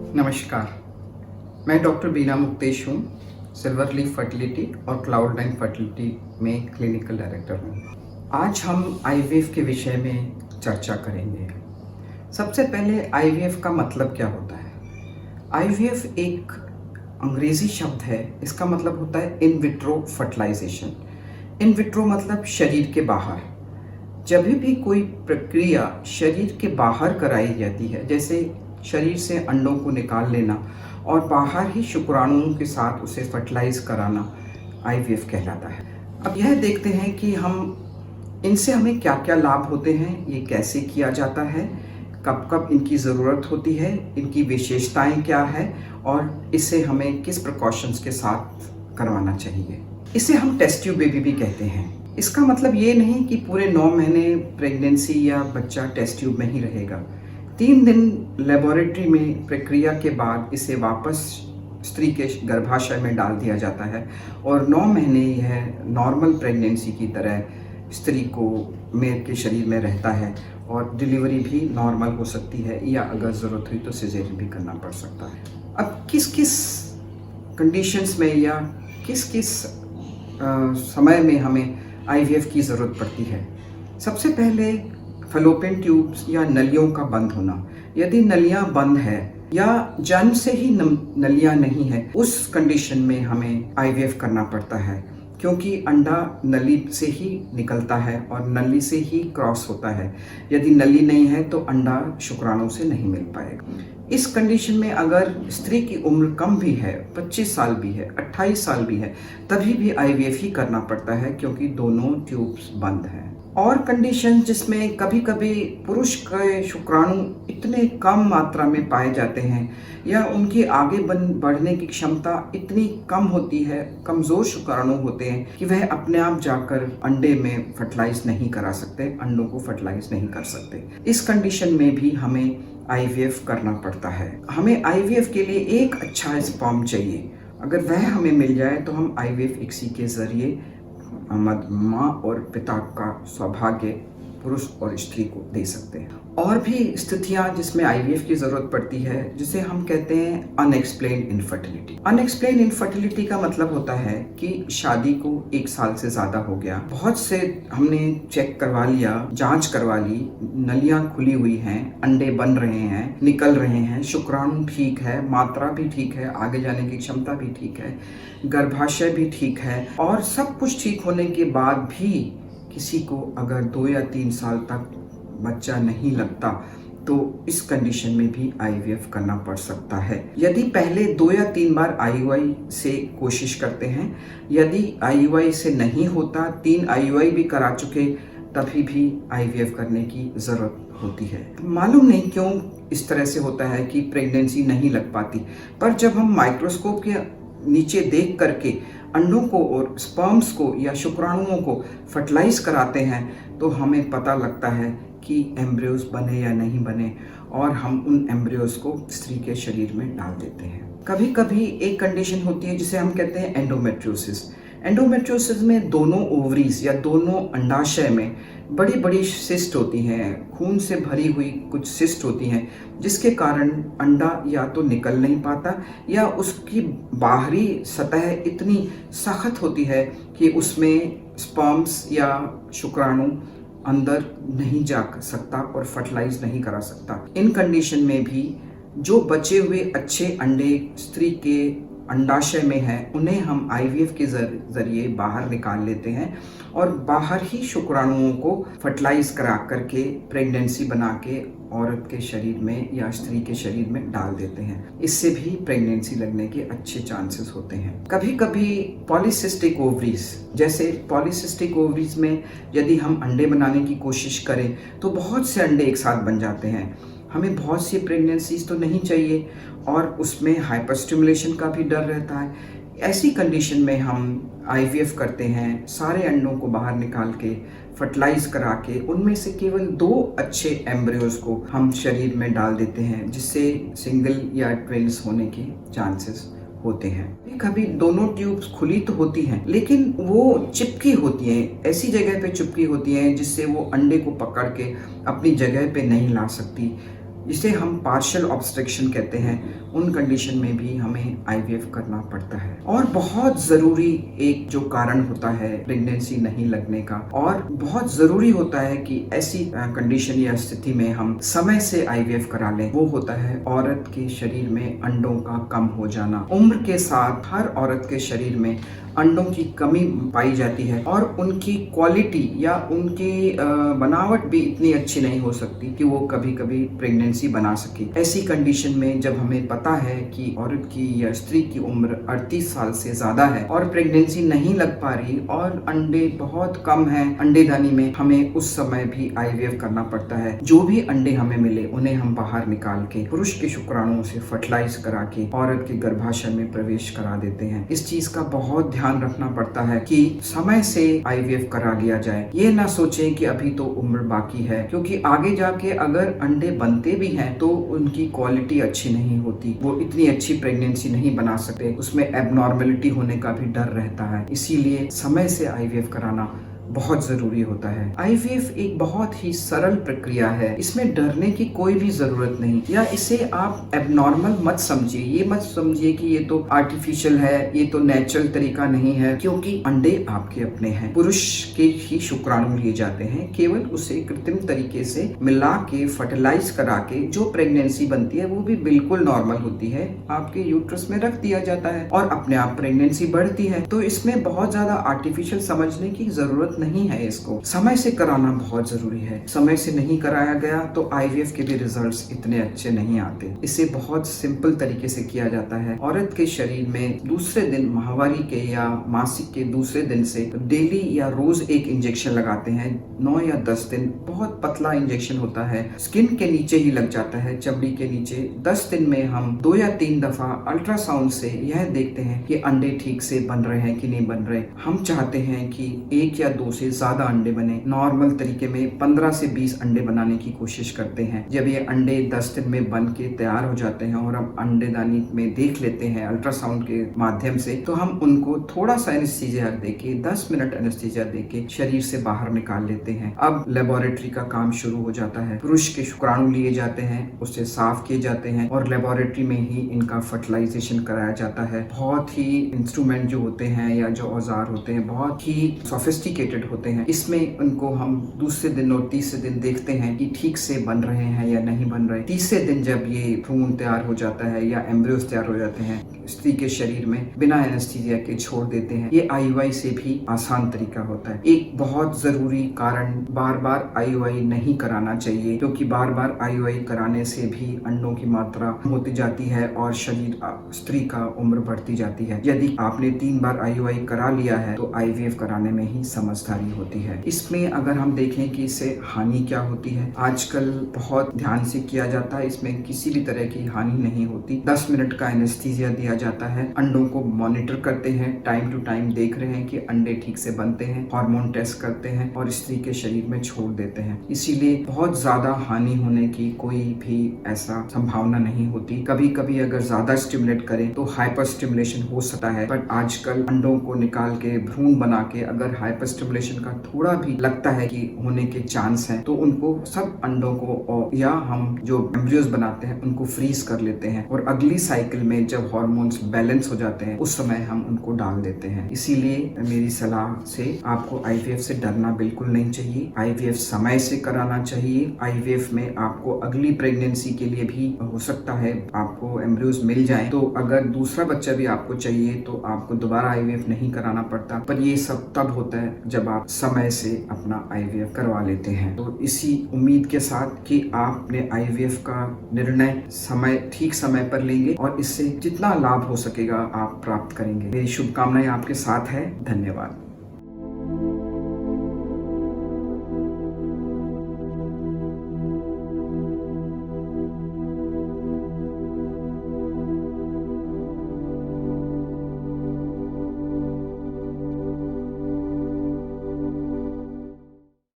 नमस्कार, मैं डॉक्टर बीना मुक्तेश हूँ। सिल्वर लीफ फर्टिलिटी और क्लाउड9 फर्टिलिटी में क्लिनिकल डायरेक्टर हूँ। आज हम आईवीएफ के विषय में चर्चा करेंगे। सबसे पहले आईवीएफ का मतलब क्या होता है? आईवीएफ एक अंग्रेजी शब्द है। इसका मतलब होता है in vitro fertilisation. In vitro मतलब शरीर के बाहर। जब भी कोई प्रक्रिया शरीर के बाहर कराई जाती है, जैसे शरीर से अंडों को निकाल लेना और बाहर ही शुक्राणुओं के साथ उसे फर्टिलाइज कराना, आईवीएफ कहलाता है। अब यह देखते हैं कि इनसे हमें क्या क्या लाभ होते हैं, ये कैसे किया जाता है, कब कब इनकी ज़रूरत होती है, इनकी विशेषताएं क्या है और इसे हमें किस प्रिकॉशंस के साथ करवाना चाहिए। इसे हम टेस्ट ट्यूब बेबी भी कहते हैं। इसका मतलब ये नहीं कि पूरे 9 महीने प्रेगनेंसी या बच्चा टेस्ट ट्यूब में ही रहेगा। 3 दिन लेबोरेटरी में प्रक्रिया के बाद इसे वापस स्त्री के गर्भाशय में डाल दिया जाता है और 9 महीने यह नॉर्मल प्रेगनेंसी की तरह स्त्री को मेरे के शरीर में रहता है और डिलीवरी भी नॉर्मल हो सकती है या अगर ज़रूरत हुई तो सिजेरियन भी करना पड़ सकता है। अब किस किस कंडीशंस में या किस किस समय में हमें आईवीएफ की ज़रूरत पड़ती है? सबसे पहले फैलोपियन ट्यूब्स या नलियों का बंद होना। यदि नलियां बंद है या जन्म से ही नलियां नहीं है, उस कंडीशन में हमें आईवीएफ करना पड़ता है, क्योंकि अंडा नली से ही निकलता है और नली से ही क्रॉस होता है। यदि नली नहीं है तो अंडा शुक्राणु से नहीं मिल पाएगा। इस कंडीशन में अगर स्त्री की उम्र कम भी है, 25 साल भी है, 28 साल भी है, तभी भी आईवीएफ ही करना पड़ता है, क्योंकि दोनों ट्यूब्स बंद हैं। और कंडीशन जिसमें कभी कभी पुरुष के शुक्राणु इतने कम मात्रा में पाए जाते हैं या उनकी आगे बढ़ने की क्षमता इतनी कम होती है, कमज़ोर शुक्राणु होते हैं कि वह अपने आप जाकर अंडे में फर्टिलाइज नहीं करा सकते, अंडों को फर्टिलाइज नहीं कर सकते। इस कंडीशन में भी हमें आईवीएफ करना पड़ता है। हमें आईवीएफ के लिए एक अच्छा स्पर्म चाहिए। अगर वह हमें मिल जाए तो हम आईवीएफ इक्सी के ज़रिए माँ और पिता का सौभाग्य पुरुष और स्त्री को दे सकते हैं। और भी स्थितियां जिसमें आईवीएफ की ज़रूरत पड़ती है, जिसे हम कहते हैं अनएक्सप्लेन्ड इनफर्टिलिटी। अनएक्सप्लेन्ड इनफर्टिलिटी का मतलब होता है कि शादी को 1 साल से ज़्यादा हो गया, बहुत से हमने चेक करवा लिया, जांच करवा ली, नलियां खुली हुई हैं, अंडे बन रहे हैं, निकल रहे हैं, शुक्राणु ठीक है, मात्रा भी ठीक है, आगे जाने की क्षमता भी ठीक है, गर्भाशय भी ठीक है, और सब कुछ ठीक होने के बाद भी किसी को अगर 2 या 3 साल तक बच्चा नहीं लगता तो इस कंडीशन में भी आईवीएफ करना पड़ सकता है। यदि पहले 2 या 3 बार आईयूआई से कोशिश करते हैं, यदि आईयूआई से नहीं होता, 3 आईयूआई भी करा चुके, तभी भी आईवीएफ करने की ज़रूरत होती है। मालूम नहीं क्यों इस तरह से होता है कि प्रेगनेंसी नहीं लग पाती, पर जब हम माइक्रोस्कोप के नीचे देख करके अंडों को और स्पर्म्स को या शुक्राणुओं को फर्टिलाइज कराते हैं तो हमें पता लगता है कि एम्ब्रियोज बने या नहीं बने, और हम उन एम्ब्रियोज को स्त्री के शरीर में डाल देते हैं। कभी कभी एक कंडीशन होती है जिसे हम कहते हैं एंडोमेट्रियोसिस। एंडोमेट्रियोसिस में दोनों ओवरीज या दोनों अंडाशय में बड़ी बड़ी सिस्ट होती हैं, खून से भरी हुई कुछ सिस्ट होती हैं, जिसके कारण अंडा या तो निकल नहीं पाता या उसकी बाहरी सतह इतनी सख्त होती है कि उसमें स्पर्म्स या शुक्राणु अंदर नहीं जा सकता और फर्टिलाइज नहीं करा सकता। इन कंडीशन में भी जो बचे हुए अच्छे अंडे स्त्री के अंडाशय में हैं, उन्हें हम आईवीएफ के ज़रिए बाहर निकाल लेते हैं और बाहर ही शुक्राणुओं को फर्टिलाइज करा करके प्रेगनेंसी बना के औरत के शरीर में या स्त्री के शरीर में डाल देते हैं। इससे भी प्रेगनेंसी लगने के अच्छे चांसेस होते हैं। कभी कभी पॉलीसिस्टिक ओवरीज, जैसे पॉलीसिस्टिक ओवरीज में यदि हम अंडे बनाने की कोशिश करें तो बहुत से अंडे एक साथ बन जाते हैं। हमें बहुत सी प्रेगनेंसीज तो नहीं चाहिए और उसमें हाइपर स्टिमुलेशन का भी डर रहता है। ऐसी कंडीशन में हम आईवीएफ करते हैं, सारे अंडों को बाहर निकाल के फर्टिलाइज करा के उनमें से केवल 2 अच्छे एम्ब्रियोज को हम शरीर में डाल देते हैं, जिससे सिंगल या ट्विंस होने के चांसेस होते हैं। कभी दोनों ट्यूब्स खुली तो होती हैं, लेकिन वो चिपकी होती हैं, ऐसी जगह पे चिपकी होती हैं जिससे वो अंडे को पकड़ के अपनी जगह पे नहीं ला सकती। जिसे हम पार्शियल ऑब्स्ट्रक्शन कहते हैं, उन कंडीशन में भी हमें आईवीएफ करना पड़ता है। और बहुत ज़रूरी एक जो कारण होता है प्रेगनेंसी नहीं लगने का, और बहुत ज़रूरी होता है कि ऐसी कंडीशन या स्थिति में हम समय से आईवीएफ करा लें, वो होता है औरत के शरीर में अंडों का कम हो जाना। उम्र के साथ हर औरत के शरीर में अंडों की कमी पाई जाती है और उनकी क्वालिटी या उनकी बनावट भी इतनी अच्छी नहीं हो सकती कि वो कभी कभी प्रेगनेंसी बना सके। ऐसी कंडीशन में जब हमें पता है कि औरत की या स्त्री की उम्र 38 साल से ज़्यादा है और प्रेगनेंसी नहीं लग पा रही और अंडे बहुत कम हैं अंडेदानी में, हमें उस समय भी आईवीएफ करना पड़ता है। जो भी अंडे हमें मिले उन्हें हम बाहर निकाल के पुरुष के शुक्राणुओं से फर्टिलाइज करा के औरत के गर्भाशय में प्रवेश करा देते हैं। इस चीज का बहुत ध्यान रखना पड़ता है कि समय से आईवीएफ करा लिया जाए। ये ना सोचें कि अभी तो उम्र बाकी है, क्योंकि आगे जाके अगर अंडे बनते भी हैं तो उनकी क्वालिटी अच्छी नहीं होती, वो इतनी अच्छी प्रेगनेंसी नहीं बना सकते, उसमें एबनॉर्मेलिटी होने का भी डर रहता है। इसीलिए समय से आईवीएफ कराना बहुत ज़रूरी होता है। आईवीएफ एक बहुत ही सरल प्रक्रिया है, इसमें डरने की कोई भी ज़रूरत नहीं, या इसे आप एबनॉर्मल मत समझिए। ये मत समझिए कि ये तो आर्टिफिशियल है, ये तो नेचुरल तरीका नहीं है, क्योंकि अंडे आपके अपने हैं। पुरुष के ही शुक्राणु लिए जाते हैं, केवल उसे कृत्रिम तरीके से मिला के फर्टिलाइज करा के जो प्रेगनेंसी बनती है वो भी बिल्कुल नॉर्मल होती है, आपके यूट्रस में रख दिया जाता है और अपने आप प्रेगनेंसी बढ़ती है। तो इसमें बहुत ज्यादा आर्टिफिशियल समझने की जरूरत नहीं है। इसको समय से कराना बहुत जरूरी है। समय से नहीं कराया गया तो आईवीएफ के भी रिजल्ट्स इतने अच्छे नहीं आते। इसे बहुत सिंपल तरीके से किया जाता है। औरत के शरीर में दूसरे दिन माहवारी के या मासिक के दूसरे दिन से डेली या रोज एक इंजेक्शन लगाते हैं, 9 या 10 दिन। बहुत पतला इंजेक्शन होता है, स्किन के नीचे ही लग जाता है, चमड़ी के नीचे। 10 दिन में हम 2 या 3 दफा अल्ट्रासाउंड से यह देखते हैं कि अंडे ठीक से बन रहे हैं कि नहीं बन रहे। हम चाहते हैं कि 1 या 2 से ज्यादा अंडे बने। नॉर्मल तरीके में 15 से 20 अंडे बनाने की कोशिश करते हैं। जब ये अंडे 10 दिन में बन के तैयार हो जाते हैं और हम अंडेदानी में देख लेते हैं अल्ट्रासाउंड के माध्यम से, तो हम उनको थोड़ा सा एनेस्थीसिया देके 10 मिनट एनेस्थीसिया देके शरीर से बाहर निकाल लेते हैं। अब लेबोरेटरी का काम शुरू हो जाता है। पुरुष के शुक्राणु लिए जाते हैं, उससे साफ किए जाते हैं और लेबोरेटरी में ही इनका फर्टिलाइजेशन कराया जाता है। बहुत ही इंस्ट्रूमेंट जो होते हैं या जो औजार होते हैं बहुत ही सोफिस्टिकेटेड होते हैं। इसमें उनको हम दूसरे दिन और तीसरे दिन देखते हैं कि ठीक से बन रहे हैं या नहीं बन रहे। तीसरे दिन जब ये भ्रूण तैयार हो जाता है या एम्ब्रियोस तैयार हो जाते हैं, स्त्री के शरीर में बिना एनेस्थीसिया के छोड़ देते हैं। ये आईयूआई से भी आसान तरीका होता है। एक बहुत जरूरी कारण, बार बार आईयूआई नहीं कराना चाहिए, क्योंकि बार बार आईयूआई कराने से भी अंडों की मात्रा होती जाती है और शरीर स्त्री का उम्र बढ़ती जाती है। यदि आपने 3 बार आईयूआई करा लिया है तो आईवीएफ कराने में ही समझदारी होती है। इसमें अगर हम देखें कि इससे हानि क्या होती है, आजकल बहुत ध्यान से किया जाता है, इसमें किसी भी तरह की हानि नहीं होती। 10 मिनट का एनेस्थीसिया दिया जाता है, अंडों को मॉनिटर करते हैं, टाइम टू टाइम देख रहे हैं कि अंडे ठीक से बनते हैं, हार्मोन टेस्ट करते हैं और स्त्री के शरीर में छोड़ देते हैं। इसीलिए बहुत ज्यादा हानि होने की कोई भी ऐसा संभावना नहीं होती। कभी कभी अगर ज्यादा स्टिमुलेट करें तो हाइपर स्टिमुलेशन हो सकता है, बट आजकल अंडों को निकाल के भ्रूण बना के अगर हाइपर स्टिमुलेशन का थोड़ा भी लगता है कि होने के चांस हैं, तो उनको सब अंडों को या हम जो एम्ब्रियोस बनाते हैं उनको फ्रीज कर लेते हैं और अगली साइकिल में जब हार्मोन्स बैलेंस हो जाते हैं उस समय हम उनको डाल देते हैं। इसीलिए मेरी सलाह से आपको आईवीएफ से डरना बिल्कुल नहीं चाहिए। आईवीएफ समय से कराना चाहिए। आईवीएफ में आपको अगली प्रेगनेंसी के लिए भी हो सकता है आपको एम्ब्रियोस मिल जाए, तो अगर दूसरा बच्चा भी आपको चाहिए तो आपको दोबारा आईवीएफ नहीं कराना पड़ता। पर ये सब तब होता है जब आप समय से अपना आईवीएफ करवा लेते हैं। तो इसी उम्मीद के साथ कि आप अपने आईवीएफ का निर्णय ठीक समय पर लेंगे और इससे जितना लाभ हो सकेगा आप प्राप्त करेंगे। मेरी शुभकामनाएं आपके साथ है। धन्यवाद।